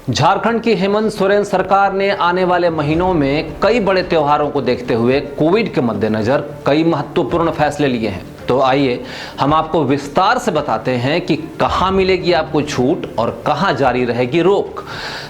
झारखंड की हेमंत सोरेन सरकार ने आने वाले महीनों में कई बड़े त्योहारों को देखते हुए कोविड के मद्देनजर कई महत्वपूर्ण फैसले लिए हैं। तो आइए हम आपको विस्तार से बताते हैं कि कहां मिलेगी आपको छूट और कहां जारी रहेगी रोक।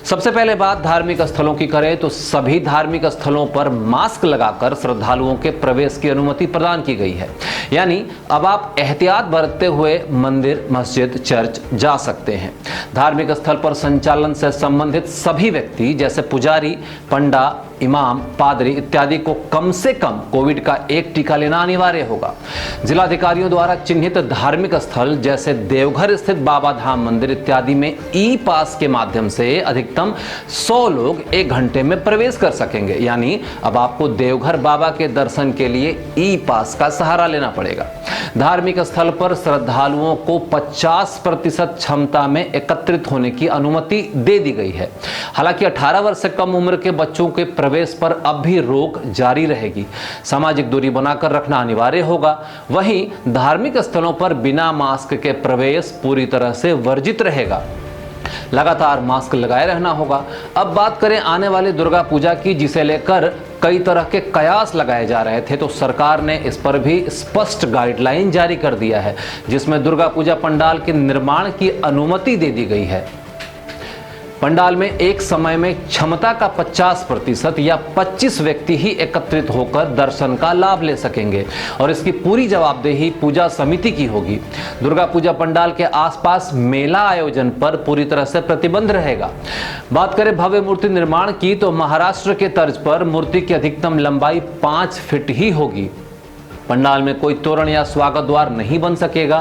सबसे पहले बात धार्मिक स्थलों की करें तो सभी धार्मिक स्थलों पर मास्क लगाकर श्रद्धालुओं के प्रवेश की अनुमति प्रदान की गई है। यानी अब आप एहतियात बरतते हुए मंदिर, मस्जिद, चर्च जा सकते हैं। धार्मिक स्थल पर संचालन से संबंधित सभी व्यक्ति जैसे पुजारी, पंडा, इमाम, पादरी इत्यादि को कम से कम कोविड का एक टीका लेना अनिवार्य होगा। जिलाधिकारियों द्वारा चिन्हित धार्मिक स्थल जैसे देवघर स्थित बाबा धाम मंदिर इत्यादि में ई पास के माध्यम से अधिकतम 100 लोग 1 घंटे में प्रवेश कर सकेंगे। यानी अब आपको देवघर बाबा के दर्शन के लिए ई पास का सहारा लेना पड़ेगा। धार्मिक स्थल पर श्रद्धालुओं को 50% क्षमता में एकत्रित होने की अनुमति दे दी गई है। हालांकि 18 वर्ष से कम उम्र के बच्चों के प्रवेश पर अब भी रोक जारी रहेगी। सामाजिक दूरी बनाकर रखना अनिवार्य होगा। वहीं धार्मिक स्थलों पर बिना मास्क के प्रवेश पूरी तरह से वर्जित रहेगा। लगातार मास्क लगाए रहना होगा। अब बात करें आने वाली दुर्गा पूजा की, जिसे लेकर कई तरह के कयास लगाए जा रहे थे, तो सरकार ने इस पर भी स्पष्ट गाइडलाइन जारी कर दिया है, जिसमें दुर्गा पूजा पंडाल के निर्माण की अनुमति दे दी गई है। पंडाल में एक समय में क्षमता का 50% या 25 व्यक्ति ही एकत्रित होकर दर्शन का लाभ ले सकेंगे और इसकी पूरी जवाबदेही पूजा समिति की होगी। दुर्गा पूजा पंडाल के आसपास मेला आयोजन पर पूरी तरह से प्रतिबंध रहेगा। बात करें भव्य मूर्ति निर्माण की तो महाराष्ट्र के तर्ज पर मूर्ति की अधिकतम लंबाई 5 फीट ही होगी। पंडाल में कोई तोरण या स्वागत द्वार नहीं बन सकेगा।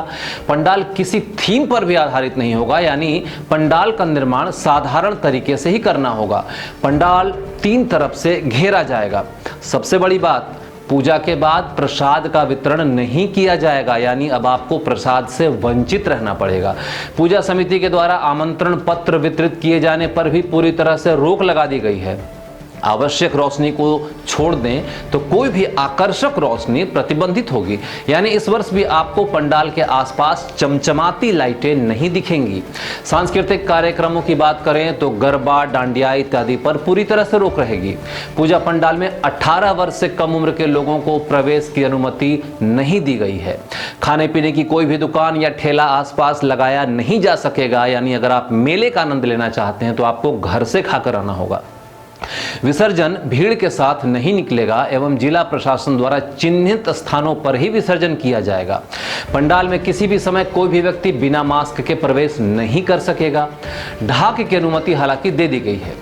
पंडाल किसी थीम पर भी आधारित नहीं होगा, यानी पंडाल का निर्माण साधारण तरीके से ही करना होगा। पंडाल 3 तरफ से घेरा जाएगा। सबसे बड़ी बात, पूजा के बाद प्रसाद का वितरण नहीं किया जाएगा, यानी अब आपको प्रसाद से वंचित रहना पड़ेगा। पूजा समिति के द्वारा आमंत्रण पत्र वितरित किए जाने पर भी पूरी तरह से रोक लगा दी गई है। आवश्यक रोशनी को छोड़ दें तो कोई भी आकर्षक रोशनी प्रतिबंधित होगी, यानी इस वर्ष भी आपको पंडाल के आसपास चमचमाती लाइटें नहीं दिखेंगी। सांस्कृतिक कार्यक्रमों की बात करें तो गरबा, डांडिया इत्यादि पर पूरी तरह से रोक रहेगी। पूजा पंडाल में 18 वर्ष से कम उम्र के लोगों को प्रवेश की अनुमति नहीं दी गई है। खाने पीने की कोई भी दुकान या ठेला आसपास लगाया नहीं जा सकेगा, यानी अगर आप मेले का आनंद लेना चाहते हैं तो आपको घर से खाकर आना होगा। विसर्जन भीड़ के साथ नहीं निकलेगा एवं जिला प्रशासन द्वारा चिन्हित स्थानों पर ही विसर्जन किया जाएगा। पंडाल में किसी भी समय कोई भी व्यक्ति बिना मास्क के प्रवेश नहीं कर सकेगा। ढाक की अनुमति हालांकि दे दी गई है।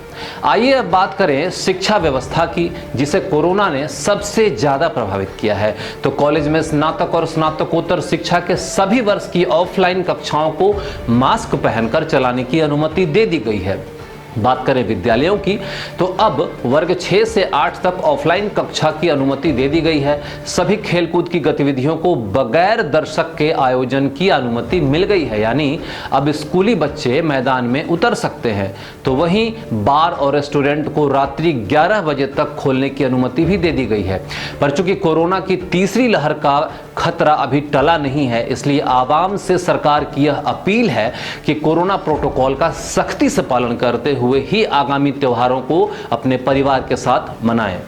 आइए अब बात करें शिक्षा व्यवस्था की, जिसे कोरोना ने सबसे ज्यादा प्रभावित किया है। तो कॉलेज में स्नातक और स्नातकोत्तर शिक्षा के सभी वर्ष की ऑफलाइन कक्षाओं को मास्क पहनकर चलाने की अनुमति दे दी गई है। बात करें विद्यालयों की तो अब वर्ग 6 से 8 तक ऑफलाइन कक्षा की अनुमति दे दी गई है। सभी खेलकूद की गतिविधियों को बगैर दर्शक के आयोजन की अनुमति मिल गई है, यानी अब स्कूली बच्चे मैदान में उतर सकते हैं। तो वहीं बार और रेस्टोरेंट को रात्रि 11 बजे तक खोलने की अनुमति भी दे दी गई है। पर चूंकि कोरोना की तीसरी लहर का खतरा अभी टला नहीं है, इसलिए आवाम से सरकार की यह अपील है कि कोरोना प्रोटोकॉल का सख्ती से पालन करते हुए ही आगामी त्योहारों को अपने परिवार के साथ मनाएं।